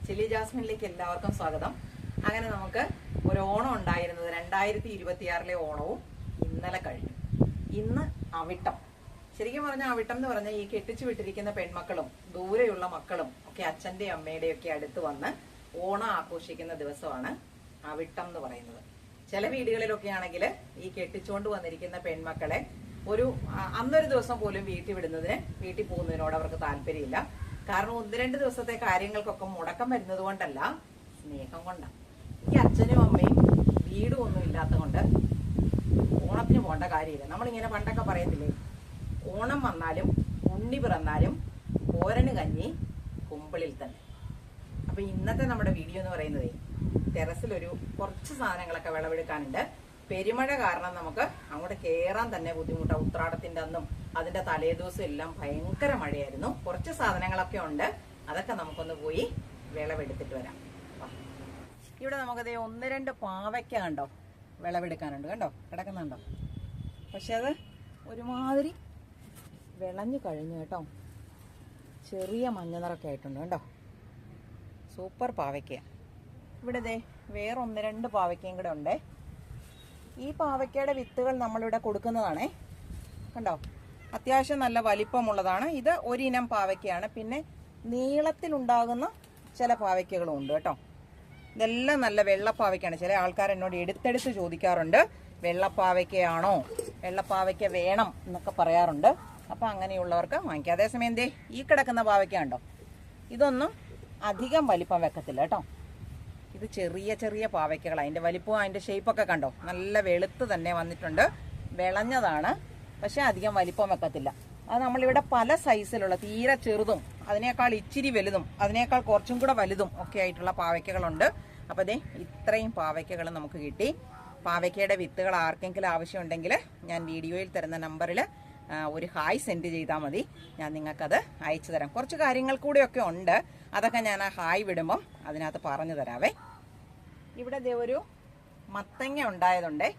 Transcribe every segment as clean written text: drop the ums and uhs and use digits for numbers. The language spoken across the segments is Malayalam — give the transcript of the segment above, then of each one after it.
ചില്ലി ജാസ്മിനിലേക്ക് എല്ലാവർക്കും സ്വാഗതം. അങ്ങനെ നമുക്ക് ഒരു ഓണം ഉണ്ടായിരുന്നത് 2026 ഓണവും ഇന്നലെ കഴിഞ്ഞു. ഇന്ന് അവിട്ടം. ശരിക്കും പറഞ്ഞാൽ അവിട്ടം എന്ന് പറഞ്ഞാൽ ഈ കെട്ടിച്ചു വിട്ടിരിക്കുന്ന പെൺമക്കളും ദൂരെയുള്ള മക്കളും ഒക്കെ അച്ഛന്റെയും അമ്മയുടെയും ഒക്കെ അടുത്ത് വന്ന് ഓണം ആഘോഷിക്കുന്ന ദിവസമാണ് അവിട്ടം എന്ന് പറയുന്നത്. ചില വീടുകളിലൊക്കെ ആണെങ്കിൽ ഈ കെട്ടിച്ചുകൊണ്ട് വന്നിരിക്കുന്ന പെൺമക്കളെ അന്നൊരു ദിവസം പോലും വീട്ടിൽ പോകുന്നതിനോട് അവർക്ക് താല്പര്യമില്ല. കാരണം 1-2 ദിവസത്തെ കാര്യങ്ങൾക്കൊക്കെ മുടക്കം വരുന്നത് കൊണ്ടല്ല, സ്നേഹം കൊണ്ടാണ്. ഈ അച്ഛനും അമ്മയും വീടും ഒന്നും ഇല്ലാത്ത കൊണ്ട് ഓണത്തിന് പോകേണ്ട കാര്യമില്ല. നമ്മളിങ്ങനെ പണ്ടൊക്കെ പറയത്തില്ലേ, ഓണം വന്നാലും ഉണ്ണി പിറന്നാലും പോരന് കഞ്ഞി കുമ്പിളിൽ തന്നെ. അപ്പൊ ഇന്നത്തെ നമ്മുടെ വീഡിയോ എന്ന് പറയുന്നത് ടെറസിലൊരു കുറച്ച് സാധനങ്ങളൊക്കെ വിളവെടുക്കാനുണ്ട്. പെരുമഴ കാരണം നമുക്ക് അങ്ങോട്ട് കയറാൻ തന്നെ ബുദ്ധിമുട്ടാണ്. ഉത്രാടത്തിന്റെ അന്നും അതിന്റെ തലേദിവസം എല്ലാം ഭയങ്കര മഴയായിരുന്നു. കുറച്ച് സാധനങ്ങളൊക്കെ ഉണ്ട്, അതൊക്കെ നമുക്കൊന്ന് പോയി വിളവെടുത്തിട്ട് വരാം. ഇവിടെ നമുക്കത് 1-2 പാവയ്ക്ക കണ്ടോ വിളവെടുക്കാനുണ്ട്. കണ്ടോ കിടക്കുന്നുണ്ടോ? പക്ഷെ അത് ഒരുമാതിരി വിളഞ്ഞു കഴിഞ്ഞു കേട്ടോ. ചെറിയ മഞ്ഞ നിറൊക്കെ ആയിട്ടുണ്ട് കണ്ടോ. സൂപ്പർ പാവയ്ക്ക. ഇവിടെ വേറെ 1-2 പാവയ്ക്കയും കൂടെ ഉണ്ട്. ഈ പാവയ്ക്കയുടെ വിത്തുകൾ നമ്മളിവിടെ കൊടുക്കുന്നതാണേ. കണ്ടോ, അത്യാവശ്യം നല്ല വലിപ്പമുള്ളതാണ്. ഇത് ഒരിനം പാവയ്ക്കയാണ്. പിന്നെ നീളത്തിലുണ്ടാകുന്ന ചില പാവയ്ക്കകളും ഉണ്ട് കേട്ടോ. ഇതെല്ലാം നല്ല വെള്ളപ്പാവയ്ക്കാണ്. ചില ആൾക്കാർ എന്നോട് എടുത്തെടുത്ത് ചോദിക്കാറുണ്ട്, വെള്ളപ്പാവയ്ക്കയാണോ, വെള്ളപ്പാവയ്ക്ക വേണം എന്നൊക്കെ പറയാറുണ്ട്. അപ്പം അങ്ങനെയുള്ളവർക്ക് വാങ്ങിക്കാം. അതേസമയം ഈ കിടക്കുന്ന പാവയ്ക്ക ഉണ്ടോ, ഇതൊന്നും അധികം വലിപ്പം വെക്കത്തില്ല കേട്ടോ. ഇത് ചെറിയ ചെറിയ പാവയ്ക്കകൾ. അതിൻ്റെ വലിപ്പവും അതിൻ്റെ ഷേപ്പൊക്കെ കണ്ടോ, നല്ല വെളുത്ത് തന്നെ വന്നിട്ടുണ്ട്. വിളഞ്ഞതാണ്, പക്ഷെ അധികം വലിപ്പം വെക്കത്തില്ല. അത് നമ്മളിവിടെ പല സൈസിലുള്ള, തീരെ ചെറുതും അതിനേക്കാൾ ഇച്ചിരി വലുതും അതിനേക്കാൾ കുറച്ചും കൂടെ വലുതും ഒക്കെ ആയിട്ടുള്ള പാവയ്ക്കകളുണ്ട്. അപ്പോൾ ഇത്രയും പാവയ്ക്കകൾ നമുക്ക് കിട്ടി. പാവയ്ക്കയുടെ വിത്തുകൾ ആർക്കെങ്കിലും ആവശ്യമുണ്ടെങ്കിൽ ഞാൻ വീഡിയോയിൽ തരുന്ന നമ്പറിൽ ഒരു ഹായ് സെൻഡ് ചെയ്താൽ മതി. ഞാൻ നിങ്ങൾക്കത് അയച്ചു തരാം. കുറച്ച് കാര്യങ്ങൾ കൂടെയൊക്കെ ഉണ്ട്, അതൊക്കെ ഞാൻ ആ ഹായ് വിടുമ്പം അതിനകത്ത് പറഞ്ഞു തരാവേ. ഇവിടെ ഒരു മത്തങ്ങ ഉണ്ടായതുണ്ടേ.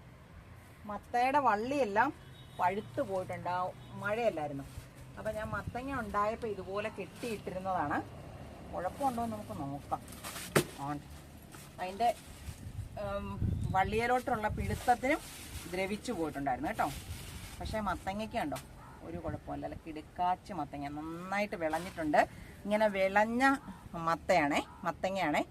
മത്തയുടെ വള്ളിയെല്ലാം പഴുത്തു പോയിട്ടുണ്ടാവും, മഴയല്ലായിരുന്നു. അപ്പം ഞാൻ മത്തങ്ങ ഉണ്ടായപ്പോൾ ഇതുപോലെ കെട്ടിയിട്ടിരുന്നതാണ്. കുഴപ്പമുണ്ടോ എന്ന് നമുക്ക് നോക്കാം. അതിൻ്റെ വള്ളിയിലോട്ടുള്ള പിടുത്തത്തിനും ദ്രവിച്ചു പോയിട്ടുണ്ടായിരുന്നു കേട്ടോ. പക്ഷേ മത്തങ്ങയ്ക്ക് ഉണ്ടോ ഒരു കുഴപ്പമില്ല. കിടുക്കാച്ച് മത്തങ്ങ നന്നായിട്ട് വിളഞ്ഞിട്ടുണ്ട്. ഇങ്ങനെ വിളഞ്ഞ മത്തങ്ങയാണേ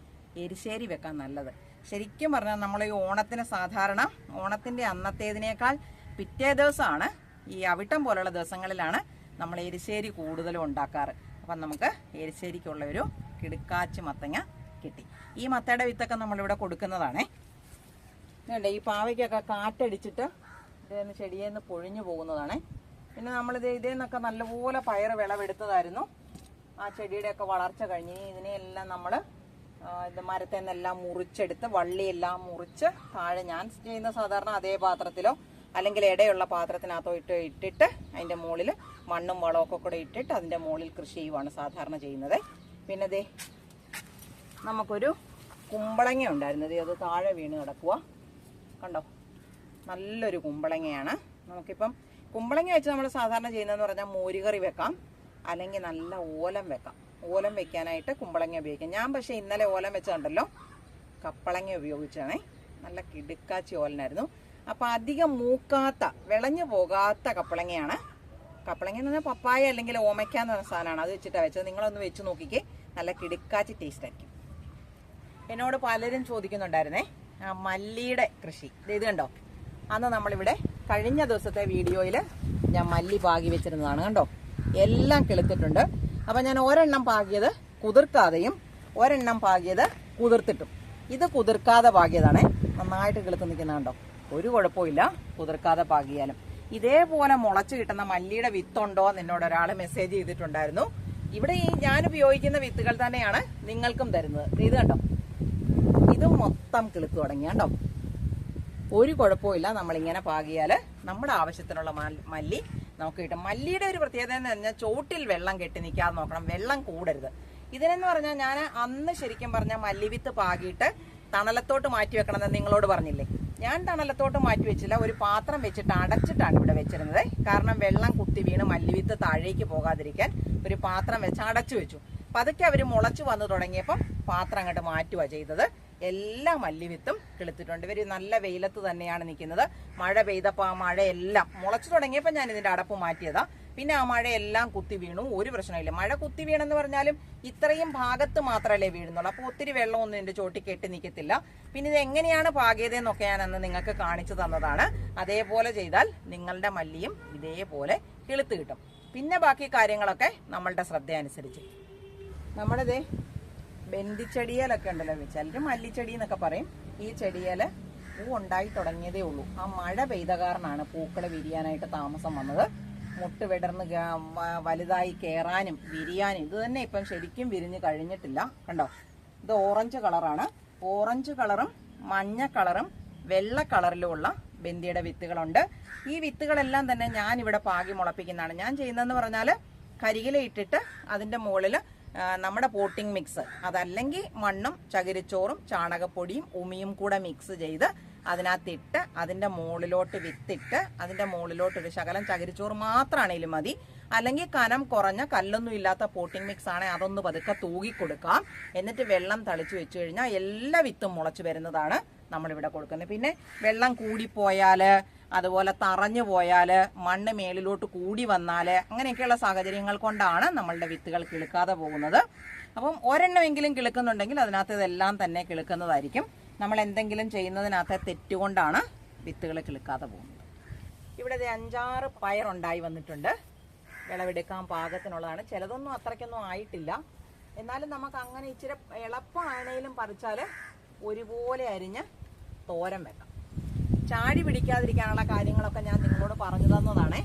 എരിശ്ശേരി വെക്കാൻ നല്ലത്. ശരിക്കും പറഞ്ഞാൽ നമ്മൾ ഈ ഓണത്തിന് സാധാരണ ഓണത്തിൻ്റെ അന്നത്തേതിനേക്കാൾ പിറ്റേ ദിവസമാണ്, ഈ അവിട്ടം പോലുള്ള ദിവസങ്ങളിലാണ് നമ്മൾ എരിശ്ശേരി കൂടുതലും ഉണ്ടാക്കാറ്. അപ്പം നമുക്ക് എരിശ്ശേരിക്കുള്ള ഒരു കിടുക്കാച്ച് മത്തങ്ങ കിട്ടി. ഈ മത്തയുടെ വിത്തൊക്കെ നമ്മളിവിടെ കൊടുക്കുന്നതാണേ. ഈ പാവയ്ക്കൊക്കെ കാറ്റടിച്ചിട്ട് ഇതേന്ന് ചെടിയെന്ന് പൊഴിഞ്ഞു പോകുന്നതാണേ. പിന്നെ നമ്മളിത് ഇതേന്നൊക്കെ നല്ലപോലെ പയറ് വിളവെടുത്തതായിരുന്നു. ആ ചെടിയുടെയൊക്കെ വളർച്ച കഴിഞ്ഞ് ഇതിനെയെല്ലാം നമ്മൾ ഇത് മരത്തിൽ നിന്നെല്ലാം മുറിച്ചെടുത്ത് വള്ളിയെല്ലാം മുറിച്ച് താഴെ ഞാൻ ചെയ്യുന്ന സാധാരണ അതേ പാത്രത്തിലോ അല്ലെങ്കിൽ ഇടയുള്ള പാത്രത്തിനകത്തോ ഇട്ടിട്ട് അതിൻ്റെ മുകളിൽ മണ്ണും വളമൊക്കെ കൂടെ ഇട്ടിട്ട് അതിൻ്റെ മുകളിൽ കൃഷി ചെയ്യുവാണ് സാധാരണ ചെയ്യുന്നത്. പിന്നെ നമുക്കൊരു കുമ്പളങ്ങ ഉണ്ടായിരുന്നത്, അത് താഴെ വീണ് കിടക്കുക കണ്ടോ. നല്ലൊരു കുമ്പളങ്ങയാണ്. നമുക്കിപ്പം കുമ്പളങ്ങ വെച്ച് നമ്മൾ സാധാരണ ചെയ്യുന്നതെന്ന് പറഞ്ഞാൽ മോരുകറി വെക്കാം, അല്ലെങ്കിൽ നല്ല ഓലം വെക്കാം. ഓലം വെക്കാനായിട്ട് കുമ്പളങ്ങ ഉപയോഗിക്കാം. ഞാൻ പക്ഷേ ഇന്നലെ ഓലം വെച്ചുണ്ടല്ലോ കപ്പളങ്ങ ഉപയോഗിച്ചാണേ. നല്ല കിടുക്കാച്ചി ഓലനായിരുന്നു. അപ്പം അധികം മൂക്കാത്ത വിളഞ്ഞു പോകാത്ത കപ്പളങ്ങയാണ്. കപ്പളങ്ങ എന്ന് പറഞ്ഞാൽ പപ്പായ അല്ലെങ്കിൽ ഓമയ്ക്ക എന്ന് പറഞ്ഞ സാധനമാണ്. അത് വെച്ചിട്ടാണ് വെച്ചത്. നിങ്ങളൊന്ന് വെച്ച് നോക്കിക്കേ, നല്ല കിടുക്കാച്ചി ടേസ്റ്റ് ആയിരിക്കും. എന്നോട് പലരും ചോദിക്കുന്നുണ്ടായിരുന്നേ മല്ലിയുടെ കൃഷി. ഇത് കണ്ടോ, അന്ന് നമ്മളിവിടെ കഴിഞ്ഞ ദിവസത്തെ വീഡിയോയിൽ ഞാൻ മല്ലി പാകി വെച്ചിരുന്നതാണ്. കണ്ടോ, എല്ലാം കിളുത്തിട്ടുണ്ട്. അപ്പം ഞാൻ ഒരെണ്ണം പാകിയത് കുതിർക്കാതെയും ഒരെണ്ണം പാകിയത് കുതിർത്തിട്ടും. ഇത് കുതിർക്കാതെ പാകിയതാണേ. നന്നായിട്ട് കിളുത്ത് നിൽക്കുന്ന കണ്ടോ, ഒരു കുഴപ്പമില്ല കുതിർക്കാതെ പാകിയാലും. ഇതേപോലെ മുളച്ച് കിട്ടുന്ന മല്ലിയുടെ വിത്തുണ്ടോ എന്ന് എന്നോട് ഒരാൾ മെസ്സേജ് ചെയ്തിട്ടുണ്ടായിരുന്നു. ഇവിടെ ഈ ഞാൻ ഉപയോഗിക്കുന്ന വിത്തുകൾ തന്നെയാണ് നിങ്ങൾക്കും തരുന്നത്. ഇത് കണ്ടോ, ഇത് മൊത്തം കിളുത്ത് തുടങ്ങി കണ്ടോ. ഒരു കുഴപ്പമില്ല, നമ്മളിങ്ങനെ പാകിയാൽ നമ്മുടെ ആവശ്യത്തിനുള്ള മല്ലി നമുക്ക് കിട്ടും. മല്ലിയുടെ ഒരു പ്രത്യേകത എന്ന് പറഞ്ഞാൽ ചോട്ടിൽ വെള്ളം കെട്ടി നിൽക്കാതെ നോക്കണം, വെള്ളം കൂടരുത്. ഇതിനെന്ന് പറഞ്ഞാൽ ഞാൻ അന്ന് ശരിക്കും പറഞ്ഞാൽ മല്ലിവിത്ത് പാകിയിട്ട് തണലത്തോട്ട് മാറ്റി വെക്കണം എന്ന് നിങ്ങളോട് പറഞ്ഞില്ലേ. ഞാൻ തണലത്തോട്ട് മാറ്റി വെച്ചില്ല, ഒരു പാത്രം വെച്ചിട്ട് അടച്ചിട്ടാണ് ഇവിടെ വെച്ചിരുന്നത്. കാരണം വെള്ളം കുത്തി വീണ് മല്ലിവിത്ത് താഴേക്ക് പോകാതിരിക്കാൻ ഒരു പാത്രം വെച്ച് അടച്ചു വെച്ചു. പതുക്കെ അവർ മുളച്ചു വന്നു തുടങ്ങിയപ്പം പാത്രം അങ്ങോട്ട് മാറ്റുക ചെയ്തത്. എല്ലാ മല്ലിവിത്തും കിളുത്തിട്ടുണ്ട്. ഇവർ നല്ല വെയിലത്ത് തന്നെയാണ് നിൽക്കുന്നത്. മഴ പെയ്തപ്പോൾ ആ മഴയെല്ലാം മുളച്ചു തുടങ്ങിയപ്പോൾ ഞാൻ ഇതിന്റെ അടപ്പ് മാറ്റിയതാ. പിന്നെ ആ മഴയെല്ലാം കുത്തി വീണു, ഒരു പ്രശ്നമില്ല. മഴ കുത്തി വീണെന്ന് പറഞ്ഞാലും ഇത്രയും ഭാഗത്ത് മാത്രമല്ലേ വീഴുന്നുള്ളൂ. അപ്പോൾ ഒത്തിരി വെള്ളമൊന്നും ഇതിന്റെ ചോട്ടി കെട്ടി നിൽക്കത്തില്ല. പിന്നെ ഇത് എങ്ങനെയാണ് പാകിയതെന്നൊക്കെ ഞാൻ അന്ന് നിങ്ങൾക്ക് കാണിച്ചു തന്നതാണ്. അതേപോലെ ചെയ്താൽ നിങ്ങളുടെ മല്ലിയും ഇതേപോലെ കിളുത്ത് കിട്ടും. പിന്നെ ബാക്കി കാര്യങ്ങളൊക്കെ നമ്മളുടെ ശ്രദ്ധയനുസരിച്ച്. നമ്മളിതേ ബന്ധിച്ചെടിയിലൊക്കെ ഉണ്ടല്ലോ, ചിലർ മല്ലിച്ചെടി എന്നൊക്കെ പറയും. ഈ ചെടിയില് പൂ ഉണ്ടായി തുടങ്ങിയതേ ഉള്ളൂ. ആ മഴ പെയ്ത കാരണമാണ് പൂക്കൾ വിരിയാനായിട്ട് താമസം വന്നത്. മുട്ട് വിടർന്ന് വലുതായി കയറാനും വിരിയാനും ഇത് തന്നെ ഇപ്പം ശരിക്കും വിരിഞ്ഞ് കഴിഞ്ഞിട്ടില്ല. കണ്ടോ, ഇത് ഓറഞ്ച് കളറാണ്. ഓറഞ്ച് കളറും മഞ്ഞ കളറും വെള്ള കളറിലുമുള്ള ബന്ധിയുടെ വിത്തുകളുണ്ട്. ഈ വിത്തുകളെല്ലാം തന്നെ ഞാൻ ഇവിടെ പാകി മുളപ്പിക്കുന്നതാണ്. ഞാൻ ചെയ്യുന്നതെന്ന് പറഞ്ഞാൽ കരികില ഇട്ടിട്ട് അതിന്റെ മുകളിൽ നമ്മുടെ പോട്ടിംഗ് മിക്സ്, അതല്ലെങ്കിൽ മണ്ണും ചകിരിച്ചോറും ചാണകപ്പൊടിയും ഉമിയും കൂടെ മിക്സ് ചെയ്ത് അതിനകത്തിട്ട് അതിന്റെ മുകളിലോട്ട് വിത്തിട്ട് അതിന്റെ മുകളിലോട്ട് ഒരു ശകലം ചകിരിച്ചോറ് മാത്രമാണെങ്കിലും മതി. അല്ലെങ്കിൽ കനം കുറഞ്ഞ കല്ലൊന്നും ഇല്ലാത്ത പോട്ടിംഗ് മിക്സ് ആണെങ്കിൽ അതൊന്ന് പതുക്കെ തൂകിക്കൊടുക്കാം. എന്നിട്ട് വെള്ളം തളിച്ചു വെച്ച് കഴിഞ്ഞാൽ എല്ലാ വിത്തും മുളച്ചു വരുന്നതാണ് നമ്മളിവിടെ കൊടുക്കുന്നത്. പിന്നെ വെള്ളം കൂടിപ്പോയാല്, അതുപോലെ തറഞ്ഞു പോയാല്, മണ്ണ് മേളിലോട്ട് കൂടി വന്നാല്, അങ്ങനെയൊക്കെയുള്ള സാഹചര്യങ്ങൾ കൊണ്ടാണ് നമ്മളുടെ വിത്തുകൾ കിളുക്കാതെ പോകുന്നത്. അപ്പം ഒരെണ്ണമെങ്കിലും കിളുക്കുന്നുണ്ടെങ്കിൽ അതിനകത്ത് ഇതെല്ലാം തന്നെ കിളുക്കുന്നതായിരിക്കും. നമ്മൾ എന്തെങ്കിലും ചെയ്യുന്നതിനകത്ത് തെറ്റുകൊണ്ടാണ് വിത്തുകൾ കിളുക്കാതെ പോകുന്നത്. ഇവിടെ 5-6 പയറുണ്ടായി വന്നിട്ടുണ്ട്. വിളവെടുക്കാൻ പാകത്തിനുള്ളതാണ്. ചിലതൊന്നും അത്രയ്ക്കൊന്നും ആയിട്ടില്ല. എന്നാലും നമുക്ക് അങ്ങനെ ഇച്ചിരി എളുപ്പമാണേലും പറിച്ചാൽ ഒരുപോലെ അരിഞ്ഞ് തോരൻ വെക്കാം. ചാടി പിടിക്കാതിരിക്കാനുള്ള കാര്യങ്ങളൊക്കെ ഞാൻ നിങ്ങളോട് പറഞ്ഞു തന്നതാണേ.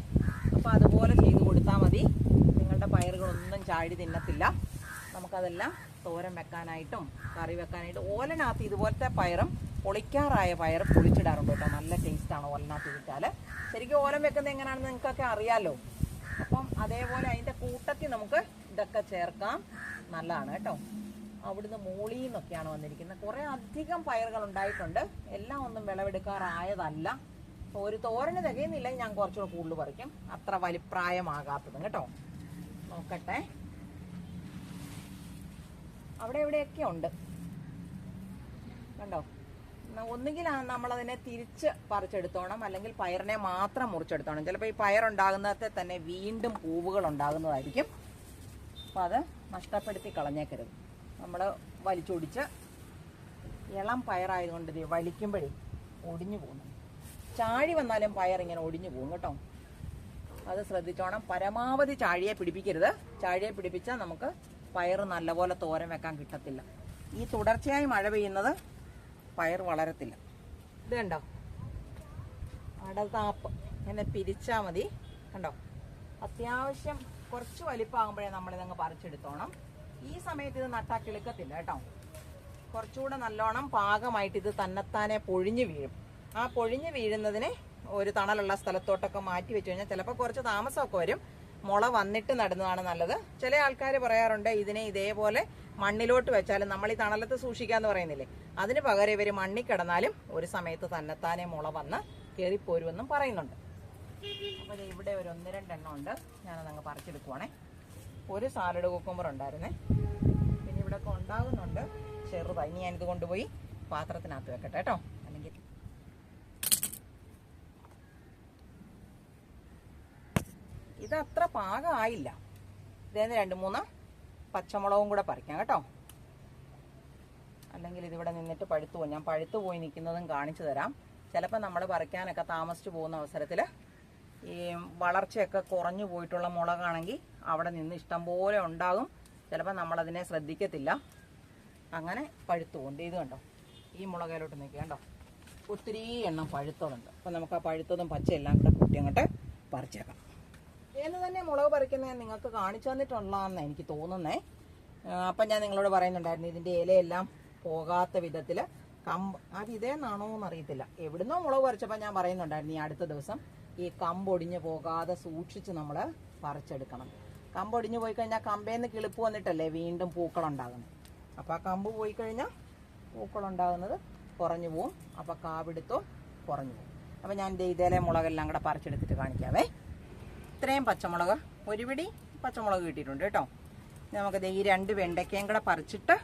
അപ്പോൾ അതുപോലെ ചെയ്ത് കൊടുത്താൽ മതി. നിങ്ങളുടെ പയറുകളൊന്നും ചാടി തിന്നത്തില്ല. നമുക്കതെല്ലാം തോരൻ വെക്കാനായിട്ടും കറി വെക്കാനായിട്ടും. ഓലനകത്ത് ഇതുപോലത്തെ പയറും പൊളിക്കാറായ പയർ പൊളിച്ചിടാറുണ്ട് കേട്ടോ. നല്ല ടേസ്റ്റാണ് ഓലനകത്ത് ഇട്ടാൽ. ശരിക്കും ഓലൻ വെക്കുന്നത് എങ്ങനെയാണെന്ന് നിങ്ങൾക്കൊക്കെ അറിയാമല്ലോ. അപ്പം അതേപോലെ അതിൻ്റെ കൂട്ടത്തിൽ നമുക്ക് ഇതൊക്കെ ചേർക്കാം. നല്ലതാണ് കേട്ടോ. അവിടുന്ന് മോളിൽ നിന്നൊക്കെയാണ് വന്നിരിക്കുന്നത്. കുറേ അധികം പയറുകൾ ഉണ്ടായിട്ടുണ്ട്. എല്ലാം ഒന്നും വിളവെടുക്കാറായതല്ല. ഒരു തോരന് തികയുന്നില്ല. ഞാൻ കുറച്ചുകൂടെ കൂടുതൽ പറിക്കും. അത്ര വലിപ്രായമാകാത്തതും കേട്ടോ. നോക്കട്ടെ, അവിടെ എവിടെയൊക്കെ ഉണ്ട് കണ്ടോ. ഒന്നുകിൽ നമ്മളതിനെ തിരിച്ച് പറിച്ചെടുത്തോണം, അല്ലെങ്കിൽ പയറിനെ മാത്രം മുറിച്ചെടുത്തോണം. ചിലപ്പോൾ ഈ പയറുണ്ടാകുന്നതിൽ തന്നെ വീണ്ടും പൂവുകൾ ഉണ്ടാകുന്നതായിരിക്കും. അപ്പോൾ അത് നഷ്ടപ്പെടുത്തി കളഞ്ഞേക്കരുത്. നമ്മൾ വലിച്ചൊടിച്ച് ഇളം പയറായതുകൊണ്ട് ഇത് വലിക്കുമ്പോഴേ ഒടിഞ്ഞു പോകുന്നു. ചാഴി വന്നാലും പയർ ഇങ്ങനെ ഒടിഞ്ഞു പോകും കേട്ടോ. അത് ശ്രദ്ധിച്ചോണം. പരമാവധി ചാഴിയെ പിടിപ്പിക്കരുത്. ചാഴിയെ പിടിപ്പിച്ചാൽ നമുക്ക് പയർ നല്ലപോലെ തോരൻ വെക്കാൻ കിട്ടത്തില്ല. ഈ തുടർച്ചയായി മഴ പെയ്യുന്നത് പയർ വളരത്തില്ല. ഇത് കണ്ടോ, അടതാപ്പ് ഇങ്ങനെ പിരിച്ചാൽ മതി. കണ്ടോ, അത്യാവശ്യം കുറച്ച് വലിപ്പമാകുമ്പോഴേ നമ്മളിതങ്ങ് പറിച്ചെടുത്തോണം. ഈ സമയത്ത് ഇത് നട്ടാൽ കിളുക്കത്തില്ല കേട്ടോ. കുറച്ചുകൂടെ നല്ലോണം പാകമായിട്ട് ഇത് തന്നെത്താനെ പൊഴിഞ്ഞു വീഴും. ആ പൊഴിഞ്ഞു വീഴുന്നതിനെ ഒരു തണലുള്ള സ്ഥലത്തോട്ടൊക്കെ മാറ്റി വെച്ച് കഴിഞ്ഞാൽ ചിലപ്പോൾ കുറച്ച് താമസമൊക്കെ വരും. മുള വന്നിട്ട് നടുന്നതാണ് നല്ലത്. ചില ആൾക്കാർ പറയാറുണ്ട് ഇതിനെ ഇതേപോലെ മണ്ണിലോട്ട് വെച്ചാലും നമ്മൾ ഈ തണലത്ത് സൂക്ഷിക്കാന്ന് പറയുന്നില്ലേ, അതിന് പകരം ഇവർ മണ്ണിൽ കിടന്നാലും ഒരു സമയത്ത് തന്നെത്താനെ മുള വന്ന് കയറിപ്പോരുമെന്നും പറയുന്നുണ്ട്. അപ്പോൾ ഇവിടെ ഒരു 1-2 എണ്ണം ഉണ്ട്. ഞാനതങ്ങ് പറിച്ചെടുക്കുവാണേ. ഒരു സാലഡ് കുക്കുമ്പർ ഉണ്ടായിരുന്നേ. പിന്നെ ഇവിടെ ഒക്കെ ഉണ്ടാകുന്നുണ്ട് ചെറുതായി. ഇനി ഞാനിത് കൊണ്ടുപോയി പാത്രത്തിനകത്ത് വെക്കട്ടെ കേട്ടോ. അല്ലെങ്കിൽ ഇത് അത്ര പാകമായില്ല. ഇതേന്ന് 2-3 പച്ചമുളകും കൂടെ പറിക്കാം കേട്ടോ. അല്ലെങ്കിൽ ഇതിവിടെ നിന്നിട്ട് പഴുത്തു പോകും. ഞാൻ പഴുത്തു പോയി നിൽക്കുന്നതും കാണിച്ചു തരാം. ചിലപ്പോൾ നമ്മൾ പറിക്കാനൊക്കെ താമസിച്ചു പോകുന്ന അവസരത്തിൽ ഈ വളർച്ചയൊക്കെ കുറഞ്ഞു പോയിട്ടുള്ള മുളകാണെങ്കിൽ അവിടെ നിന്ന് ഇഷ്ടം പോലെ ഉണ്ടാകും. ചിലപ്പോൾ നമ്മളതിനെ ശ്രദ്ധിക്കത്തില്ല, അങ്ങനെ പഴുത്തു പോകും. ഇത് കണ്ടോ, ഈ മുളകയിലോട്ട് നിൽക്കുക കണ്ടോ, ഒത്തിരി എണ്ണം പഴുത്തതുണ്ട്. അപ്പം നമുക്ക് ആ പഴുത്തതും പച്ചയെല്ലാം കൂടെ കൂട്ടി അങ്ങോട്ട് പറിച്ചേക്കാം. എന്ന് തന്നെ മുളക് പറിക്കുന്നത് നിങ്ങൾക്ക് കാണിച്ചു തന്നിട്ടുള്ളതെന്ന് എനിക്ക് തോന്നുന്നേ. അപ്പം ഞാൻ നിങ്ങളോട് പറയുന്നുണ്ടായിരുന്നു ഇതിൻ്റെ ഇലയെല്ലാം പോകാത്ത വിധത്തിൽ അത് ഇതേന്നാണോ എന്നറിയത്തില്ല. എവിടുന്നോ മുളക് പറിച്ചപ്പോൾ ഞാൻ പറയുന്നുണ്ടായിരുന്നു ഈ അടുത്ത ദിവസം ഈ കമ്പൊടിഞ്ഞ് പോകാതെ സൂക്ഷിച്ച് നമ്മൾ പറിച്ചെടുക്കണം. കമ്പൊടിഞ്ഞ് പോയി കഴിഞ്ഞാൽ കമ്പേന്ന് കിളിപ്പ് വന്നിട്ടല്ലേ വീണ്ടും പൂക്കളുണ്ടാകുന്നത്. അപ്പോൾ ആ കമ്പ് പോയി കഴിഞ്ഞാൽ പൂക്കളുണ്ടാകുന്നത് കുറഞ്ഞു പോവും. അപ്പോൾ കാപിടുത്തവും കുറഞ്ഞു പോകും. അപ്പോൾ ഞാൻ ഇതേലെ മുളകെല്ലാം കൂടെ പറിച്ചെടുത്തിട്ട് കാണിക്കാവേ. ഇത്രയും പച്ചമുളക്, ഒരു പിടി പച്ചമുളക് കിട്ടിയിട്ടുണ്ട് കേട്ടോ. നമുക്ക് ഈ 2 വെണ്ടയ്ക്കയും കൂടെ പറിച്ചിട്ട്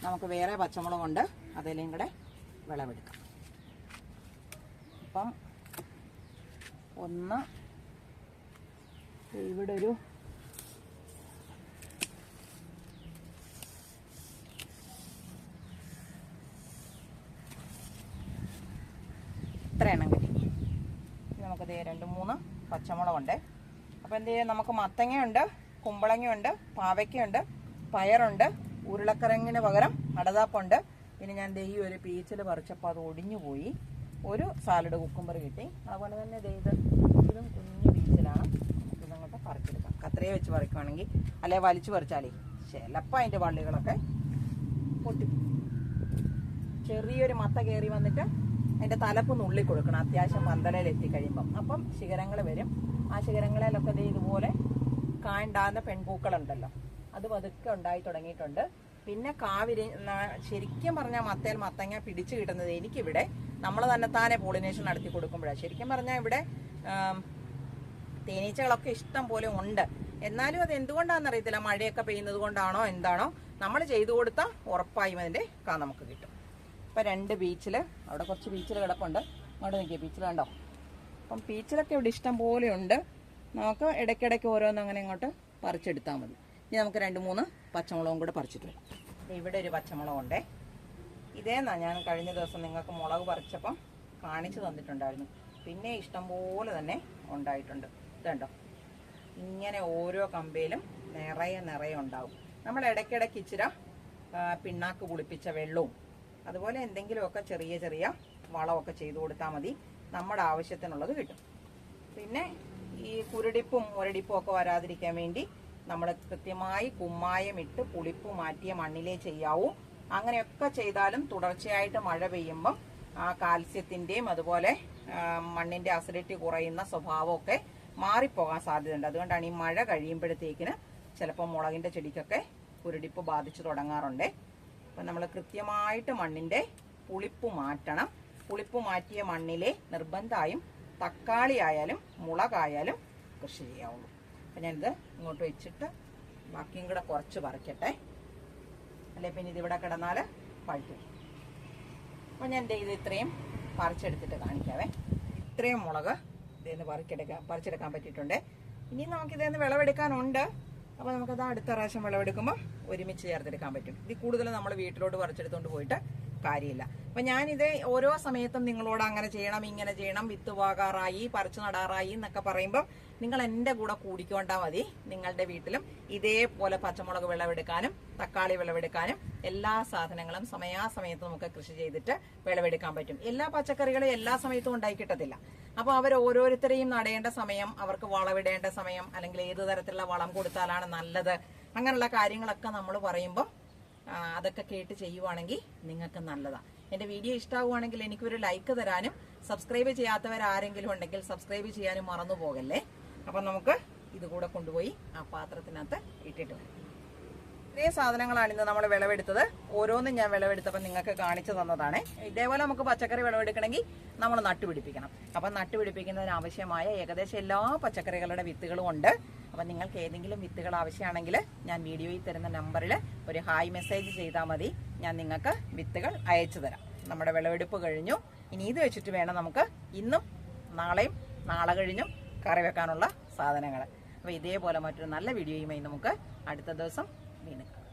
നമുക്ക് വേറെ പച്ചമുളക് കൊണ്ട് അതിലേയും കൂടെ വിളവെടുക്കാം. അപ്പം ഒന്ന് ഇവിടെ ഒരു ഇത്ര എണ്ണം കിട്ടി. നമുക്കത് 2-3 പച്ചമുളകുണ്ട്. അപ്പോൾ എന്ത് ചെയ്യാം, നമുക്ക് മത്തങ്ങയുണ്ട്, കുമ്പളങ്ങയുണ്ട്, പാവയ്ക്കുണ്ട്, പയറുണ്ട്, ഉരുളക്കിഴങ്ങിന് പകരം അടതാപ്പുണ്ട്. പിന്നെ ഞാൻ ഈ ഒരു പീച്ചിൽ പറിച്ചപ്പോൾ അത് ഒടിഞ്ഞു പോയി. ഒരു സാലഡ് കുക്കുംബർ കിട്ടി. അതുപോലെ തന്നെ ഇതും കുഞ്ഞു പീച്ചിലാണ്. നമുക്കിതങ്ങോട്ട് പറിച്ചെടുക്കാം. കത്രയെ വെച്ച് പറിക്കുവാണെങ്കിൽ അല്ലെ വലിച്ചു പറിച്ചാലേ ചിലപ്പോൾ അതിൻ്റെ വള്ളികളൊക്കെ പൊട്ടി. ചെറിയൊരു മത്ത കയറി വന്നിട്ട് അതിൻ്റെ തലപ്പ് നുള്ളി കൊടുക്കണം അത്യാവശ്യം പന്തലയിൽ എത്തിക്കഴിയുമ്പം. അപ്പം ശിഖരങ്ങൾ വരും. ആ ശിഖരങ്ങളിലൊക്കെ ഇതുപോലെ കായുണ്ടാകുന്ന പെൺപൂക്കളുണ്ടല്ലോ, അത് പതുക്കെ ഉണ്ടായി തുടങ്ങിയിട്ടുണ്ട്. പിന്നെ ശരിക്കും പറഞ്ഞാൽ മത്തങ്ങ പിടിച്ചു കിട്ടുന്നത് എനിക്കിവിടെ നമ്മൾ തന്നെത്താനെ പോളിനേഷൻ നടത്തി കൊടുക്കുമ്പോഴാണ്. ശരിക്കും പറഞ്ഞാൽ ഇവിടെ തേനീച്ചകളൊക്കെ ഇഷ്ടം പോലെ ഉണ്ട്. എന്നാലും അത് എന്തുകൊണ്ടാണെന്ന് അറിയത്തില്ല, മഴയൊക്കെ പെയ്യുന്നത് കൊണ്ടാണോ എന്താണോ, നമ്മൾ ചെയ്തു കൊടുത്താൽ ഉറപ്പായും അതിൻ്റെ നമുക്ക് കിട്ടും. ഇപ്പം 2 ബീച്ചിൽ, അവിടെ കുറച്ച് ബീച്ചിൽ കിടപ്പുണ്ട്. അങ്ങോട്ട് നിൽക്കുക, ബീച്ചിൽ കണ്ടോ. അപ്പം ബീച്ചിലൊക്കെ ഇവിടെ ഇഷ്ടം പോലെ ഉണ്ട്. നമുക്ക് ഇടയ്ക്കിടയ്ക്ക് ഓരോന്നും അങ്ങനെ ഇങ്ങോട്ട് പറിച്ചെടുത്താൽ മതി. ഇനി നമുക്ക് 2-3 പച്ചമുളകും കൂടെ പറിച്ചിട്ട് വരാം. ഇവിടെ ഒരു പച്ചമുളകുണ്ടേ. ഇതേന്നാ ഞാൻ കഴിഞ്ഞ ദിവസം നിങ്ങൾക്ക് മുളക് പറിച്ചപ്പം കാണിച്ചു തന്നിട്ടുണ്ടായിരുന്നു. പിന്നെ ഇഷ്ടം പോലെ തന്നെ ഉണ്ടായിട്ടുണ്ട്. ഇതുണ്ടോ, ഇങ്ങനെ ഓരോ കമ്പയിലും നിറയെ ഉണ്ടാവും. നമ്മൾ ഇടയ്ക്കിടയ്ക്ക് ഇച്ചിരി പിണ്ണാക്ക് പുളിപ്പിച്ച വെള്ളവും അതുപോലെ എന്തെങ്കിലുമൊക്കെ ചെറിയ വളമൊക്കെ ചെയ്തു കൊടുത്താൽ മതി. നമ്മുടെ ആവശ്യത്തിനുള്ളത് കിട്ടും. പിന്നെ ഈ കുരുടിപ്പും മുരടിപ്പും ഒക്കെ വരാതിരിക്കാൻ വേണ്ടി നമ്മൾ കൃത്യമായി കുമ്മായം ഇട്ട് പുളിപ്പ് മാറ്റിയ മണ്ണിലേ ചെയ്യാവൂ. അങ്ങനെയൊക്കെ ചെയ്താലും തുടർച്ചയായിട്ട് മഴ പെയ്യുമ്പം ആ കാൽസ്യത്തിൻ്റെയും അതുപോലെ മണ്ണിൻ്റെ അസിഡിറ്റി കുറയുന്ന സ്വഭാവമൊക്കെ മാറിപ്പോകാൻ സാധ്യതയുണ്ട്. അതുകൊണ്ടാണ് ഈ മഴ കഴിയുമ്പോഴത്തേക്കിന് ചിലപ്പോൾ മുളകിൻ്റെ ചെടിക്കൊക്കെ കുരുടിപ്പ് ബാധിച്ചു തുടങ്ങാറുണ്ട്. അപ്പം നമ്മൾ കൃത്യമായിട്ട് മണ്ണിൻ്റെ പുളിപ്പ് മാറ്റണം. പുളിപ്പ് മാറ്റിയ മണ്ണിലെ നിർബന്ധമായും തക്കാളി ആയാലും മുളകായാലും കൃഷി ചെയ്യാവുള്ളൂ. അപ്പം ഞാനിത് ഇങ്ങോട്ട് വെച്ചിട്ട് ബാക്കിയും കൂടെ കുറച്ച് പറിക്കട്ടെ, അല്ലെ പിന്നെ ഇതിവിടെ കിടന്നാൽ പഴുത്തു. അപ്പം ഞാൻ ഇത് ഇത്രയും പറിച്ചെടുത്തിട്ട് കാണിക്കാവേ. ഇത്രയും മുളക് ഇതേന്ന് പറിച്ചെടുക്കാൻ പറ്റിയിട്ടുണ്ട്. ഇനി നമുക്കിതേന്ന് വിളവെടുക്കാനുണ്ട്. അപ്പോൾ നമുക്കത് അടുത്ത പ്രാവശ്യം വിളവെടുക്കുമ്പോൾ ഒരുമിച്ച് ചേർത്തെടുക്കാൻ പറ്റും. ഇതിൽ കൂടുതൽ നമ്മൾ വീട്ടിലോട്ട് പറിച്ചെടുത്തുകൊണ്ട് പോയിട്ട് കാര്യമില്ല. അപ്പം ഞാനിത് ഓരോ സമയത്തും നിങ്ങളോട് അങ്ങനെ ചെയ്യണം ഇങ്ങനെ ചെയ്യണം, വിത്ത് പാകാറായി പറിച്ചു നടാറായി എന്നൊക്കെ പറയുമ്പം നിങ്ങൾ എൻ്റെ കൂടെ കൂടിക്കൊണ്ടാൽ മതി. നിങ്ങളുടെ വീട്ടിലും ഇതേപോലെ പച്ചമുളക് വിളവെടുക്കാനും തക്കാളി വിളവെടുക്കാനും എല്ലാ സാധനങ്ങളും സമയാസമയത്ത് നമുക്ക് കൃഷി ചെയ്തിട്ട് വിളവെടുക്കാൻ പറ്റും. എല്ലാ പച്ചക്കറികളും എല്ലാ സമയത്തും ഉണ്ടായി കിട്ടത്തില്ല. അപ്പോൾ അവർ ഓരോരുത്തരെയും നടേണ്ട സമയം, അവർക്ക് വളമിടേണ്ട സമയം, അല്ലെങ്കിൽ ഏത് തരത്തിലുള്ള വളം കൊടുത്താലാണ് നല്ലത്, അങ്ങനെയുള്ള കാര്യങ്ങളൊക്കെ നമ്മൾ പറയുമ്പോൾ അതൊക്കെ കേട്ട് ചെയ്യുവാണെങ്കിൽ നിങ്ങൾക്ക് നല്ലതാണ്. എൻ്റെ വീഡിയോ ഇഷ്ടമാവുകയാണെങ്കിൽ എനിക്കൊരു ലൈക്ക് തരാനും സബ്സ്ക്രൈബ് ചെയ്യാത്തവരാരെങ്കിലും ഉണ്ടെങ്കിൽ സബ്സ്ക്രൈബ് ചെയ്യാനും മറന്നു പോകല്ലേ. അപ്പം നമുക്ക് ഇതുകൂടെ കൊണ്ടുപോയി ആ പാത്രത്തിനകത്ത് ഇട്ടിട്ട് വരാം. ഇത്രയും സാധനങ്ങളാണ് ഇന്ന് നമ്മൾ വിളവെടുത്തത്. ഓരോന്നും ഞാൻ വിളവെടുത്തപ്പോൾ നിങ്ങൾക്ക് കാണിച്ചു തന്നതാണ്. ഇതേപോലെ നമുക്ക് പച്ചക്കറി വിളവെടുക്കണമെങ്കിൽ നമ്മൾ നട്ടുപിടിപ്പിക്കണം. അപ്പം നട്ടുപിടിപ്പിക്കുന്നതിന് ആവശ്യമായ ഏകദേശം എല്ലാ പച്ചക്കറികളുടെ വിത്തുകളും ഉണ്ട്. അപ്പം നിങ്ങൾക്ക് ഏതെങ്കിലും വിത്തുകൾ ആവശ്യമാണെങ്കിൽ ഞാൻ വീഡിയോയിൽ തരുന്ന നമ്പറിൽ ഒരു ഹായ് മെസ്സേജ് ചെയ്താൽ മതി. ഞാൻ നിങ്ങൾക്ക് വിത്തുകൾ അയച്ചു തരാം. നമ്മുടെ വിളവെടുപ്പ് കഴിഞ്ഞു. ഇനി ഇത് വെച്ചിട്ട് വേണം നമുക്ക് ഇന്നും നാളെയും നാളെ കഴിഞ്ഞും കറി വെക്കാനുള്ള സാധനങ്ങൾ. അപ്പോൾ ഇതേപോലെ മറ്റൊരു നല്ല വീഡിയോയുമായി നമുക്ക് അടുത്ത ദിവസം വീണ്ടും